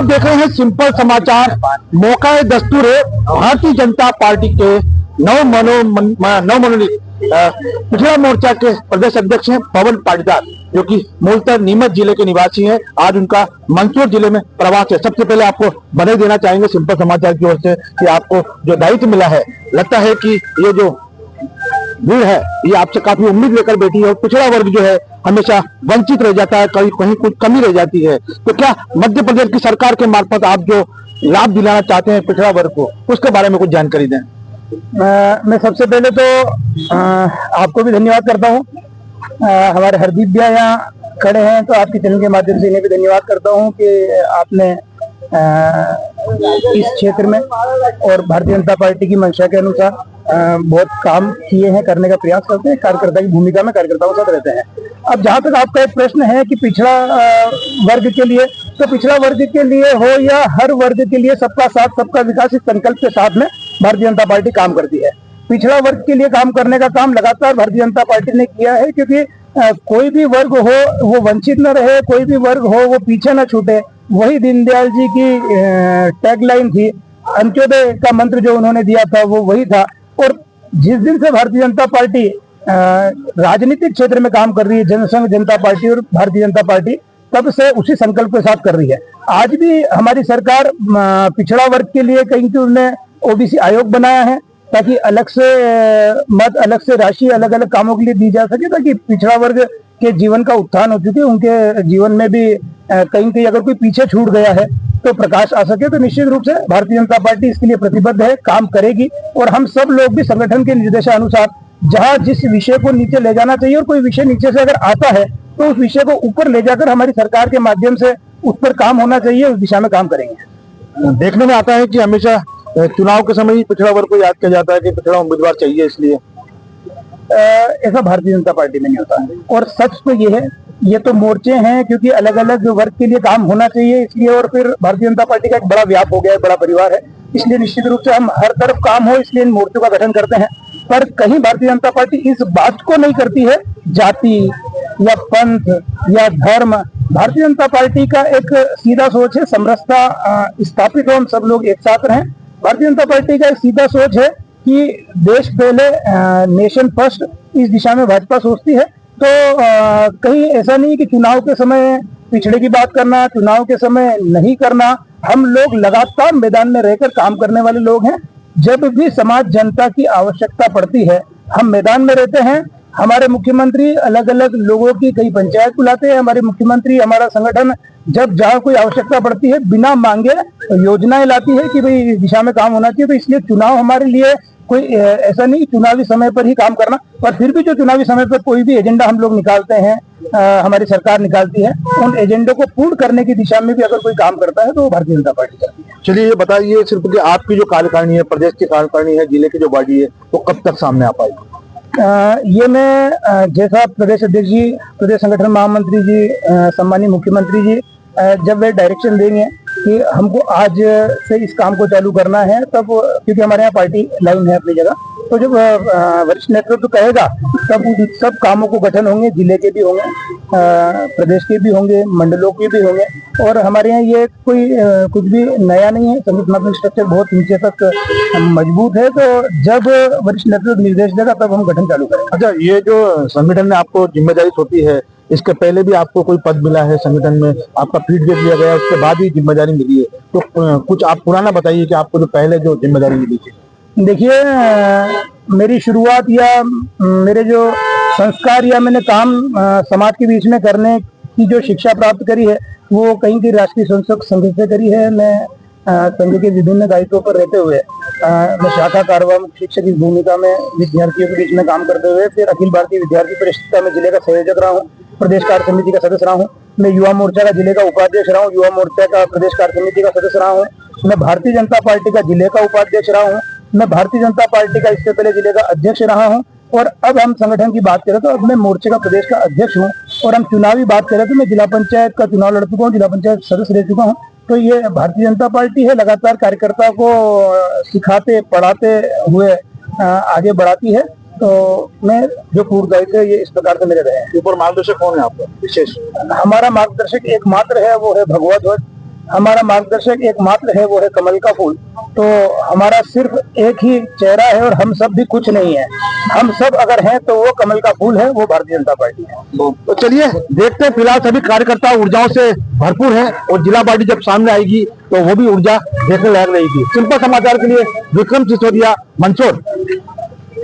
आप देख रहे हैं सिंपल समाचार। मौका है दस्तूर है भारतीय जनता पार्टी के नवमनोनीत पिछड़ा मोर्चा के प्रदेश अध्यक्ष हैं पवन पाटीदार, जो कि मूलतः नीमच जिले के निवासी हैं। आज उनका मंदसौर जिले में प्रवास है। सबसे पहले आपको बधाई देना चाहेंगे सिंपल समाचार की ओर से कि आपको जो दायित्व मिला है, लगता है कि ये जो भीड़ है ये आपसे काफी उम्मीद लेकर बैठी है। और पिछड़ा वर्ग जो है हमेशा वंचित रह जाता है, कहीं कुछ कमी रह जाती है। तो क्या मध्य प्रदेश की सरकार के मार्फत आप जो लाभ दिलाना चाहते हैं पिछड़ा वर्ग को, उसके बारे में कुछ जानकारी दें। मैं सबसे पहले तो आपको भी धन्यवाद करता हूँ। हमारे हरदीप भैया यहाँ खड़े हैं, तो आपके चैनल के माध्यम से इन्हें भी धन्यवाद करता हूँ कि आपने इस क्षेत्र में और भारतीय जनता पार्टी की मंशा के अनुसार बहुत काम किए हैं, करने का प्रयास करते हैं। कार्यकर्ता की भूमिका में कार्यकर्ताओं के साथ रहते हैं। अब जहाँ तक आपका एक प्रश्न है कि पिछड़ा वर्ग के लिए, तो पिछड़ा वर्ग के लिए हो या हर वर्ग के लिए, सबका साथ सबका विकास, इस संकल्प के साथ में भारतीय जनता पार्टी काम करती है। पिछड़ा वर्ग के लिए काम करने का काम लगातार भारतीय जनता पार्टी ने किया है, क्योंकि कोई भी वर्ग हो वो वंचित न रहे, कोई भी वर्ग हो वो पीछे न छूटे। वही दीनदयाल जी की टैगलाइन थी, अंत्योदय का मंत्र जो उन्होंने दिया था वो वही था। और जिस दिन से भारतीय जनता पार्टी राजनीतिक क्षेत्र में काम कर रही है, जनसंघ जनता पार्टी और भारतीय जनता पार्टी, तब से उसी संकल्प के साथ कर रही है। आज भी हमारी सरकार पिछड़ा वर्ग के लिए कहीं तो उन्होंने ओबीसी आयोग बनाया है, ताकि अलग से मत, अलग से राशि अलग अलग कामों के लिए दी जा सके, ताकि पिछड़ा वर्ग के जीवन का उत्थान हो चुके, उनके जीवन में भी कहीं कहीं अगर कोई पीछे छूट गया है तो प्रकाश आ सके। तो निश्चित रूप से भारतीय जनता पार्टी इसके लिए प्रतिबद्ध है, काम करेगी। और हम सब लोग भी संगठन के निर्देशानुसार जहां जिस विषय को नीचे ले जाना चाहिए, और कोई विषय नीचे से अगर आता है तो उस विषय को ऊपर ले जाकर हमारी सरकार के माध्यम से उस पर काम होना चाहिए, उस दिशा में काम करेंगे। देखने में आता है कि हमेशा चुनाव के समय ही पिछड़ा वर्ग को याद किया जाता है कि पिछड़ा उम्मीदवार चाहिए, इसलिए ऐसा भारतीय जनता पार्टी में नहीं होता है। और सच तो ये है, ये तो मोर्चे हैं, क्योंकि अलग अलग वर्ग के लिए काम होना चाहिए इसलिए। और फिर भारतीय जनता पार्टी का एक बड़ा व्याप हो गया है, बड़ा परिवार है, इसलिए निश्चित रूप से हम हर तरफ काम हो इसलिए इन मोर्चों का गठन करते हैं। पर कहीं भारतीय जनता पार्टी इस बात को नहीं करती है जाति या पंथ या धर्म। भारतीय जनता पार्टी का एक सीधा सोच है, समरसता स्थापित हो, हम सब लोग एक साथ रहें। भारतीय जनता पार्टी का एक सीधा सोच है कि देश पहले, नेशन फर्स्ट, इस दिशा में भाजपा सोचती है। तो कहीं ऐसा नहीं कि चुनाव के समय पिछड़े की बात करना, चुनाव के समय नहीं करना। हम लोग लगातार मैदान में रहकर काम करने वाले लोग हैं। जब भी समाज जनता की आवश्यकता पड़ती है हम मैदान में रहते हैं। हमारे मुख्यमंत्री अलग अलग लोगों की कई पंचायत बुलाते हैं। हमारे मुख्यमंत्री, हमारा संगठन जब जहाँ कोई आवश्यकता पड़ती है बिना मांगे योजनाएं लाती है कि भाई इस दिशा में काम होना चाहिए। तो इसलिए चुनाव हमारे लिए कोई ऐसा नहीं चुनावी समय पर ही काम करना, पर फिर भी जो चुनावी समय पर कोई भी एजेंडा हम लोग निकालते हैं, हमारी सरकार निकालती है, उन एजेंडों को पूर्ण करने की दिशा में भी अगर कोई काम करता है तो वो भारतीय जनता पार्टी करती है। चलिए ये बताइए सिर्फ कि आपकी जो कार्यकारिणी है, प्रदेश की कार्यकारिणी है, जिले की जो बॉडी है, वो कब तक सामने आ पाएगी? ये मैं जैसा प्रदेश अध्यक्ष जी, प्रदेश संगठन महामंत्री जी, सम्मानीय मुख्यमंत्री जी जब वे डायरेक्शन देंगे कि हमको आज से इस काम को चालू करना है, तब क्योंकि हमारे यहाँ पार्टी लाइन है अपनी जगह, तो जब वरिष्ठ नेतृत्व कहेगा तब उन सब कामों को गठन होंगे। जिले के भी होंगे, प्रदेश के भी होंगे, मंडलों के भी होंगे। और हमारे यहाँ ये कोई कुछ भी नया नहीं है, संगठनात्मक स्ट्रक्चर बहुत नीचे तक मजबूत है। तो जब वरिष्ठ नेतृत्व निर्देश देगा तब हम गठन चालू करेंगे। अच्छा, ये जो संगठन में आपको जिम्मेदारी होती है, इसके पहले भी आपको कोई पद मिला है संगठन में, आपका फीडबैक लिया गया, उसके बाद ही जिम्मेदारी मिली है, तो कुछ आप पुराना बताइए कि आपको जो पहले जो जिम्मेदारी मिली थी। देखिए, मेरी शुरुआत या मेरे जो संस्कार या मैंने काम समाज के बीच में करने की जो शिक्षा प्राप्त करी है वो कहीं की राष्ट्रीय स्वयंसेवक संघ से करी है। मैं संघ के विभिन्न दायित्वों पर रहते हुए मैं शाखा कार्यवाह शिक्षक की भूमिका में विद्यार्थियों के बीच में काम करते हुए फिर अखिल भारतीय विद्यार्थी परिषद में जिले का संयोजक रहा हूँ, प्रदेश कार्य समिति का सदस्य रहा हूँ। मैं युवा मोर्चा का जिले का उपाध्यक्ष रहा हूँ, युवा मोर्चा का प्रदेश कार्य समिति का सदस्य रहा हूँ। मैं भारतीय जनता पार्टी का जिले का उपाध्यक्ष रहा हूँ। मैं भारतीय जनता पार्टी का इससे पहले जिले का अध्यक्ष रहा हूँ। और अब हम संगठन की बात करें तो अब मैं मोर्चे का प्रदेश का अध्यक्ष हूँ। और हम चुनावी बात करें तो मैं जिला पंचायत का चुनाव लड़ चुका हूँ, जिला पंचायत सदस्य रह चुका हूँ। तो ये भारतीय जनता पार्टी है, लगातार कार्यकर्ता को सिखाते पढ़ाते हुए आगे बढ़ाती है। तो मैं जो पूर्व दायित्व है ये इस प्रकार से मेरे रहे हैं। ऊपर मार्गदर्शक कौन है आपका विशेष? हमारा मार्गदर्शक एकमात्र है, वो है भगवा ध्वज। हमारा मार्गदर्शक एकमात्र है, वो है कमल का फूल। तो हमारा सिर्फ एक ही चेहरा है और हम सब भी कुछ नहीं है। हम सब अगर हैं तो वो कमल का फूल है, वो भारतीय जनता पार्टी है। तो चलिए देखते हैं, फिलहाल सभी कार्यकर्ता ऊर्जाओं से भरपूर हैं और जिला पार्टी जब सामने आएगी तो वो भी ऊर्जा देखने लायक रहेगी। सिंपल समाचार के लिए विक्रम सिसोदिया, मंदसौर।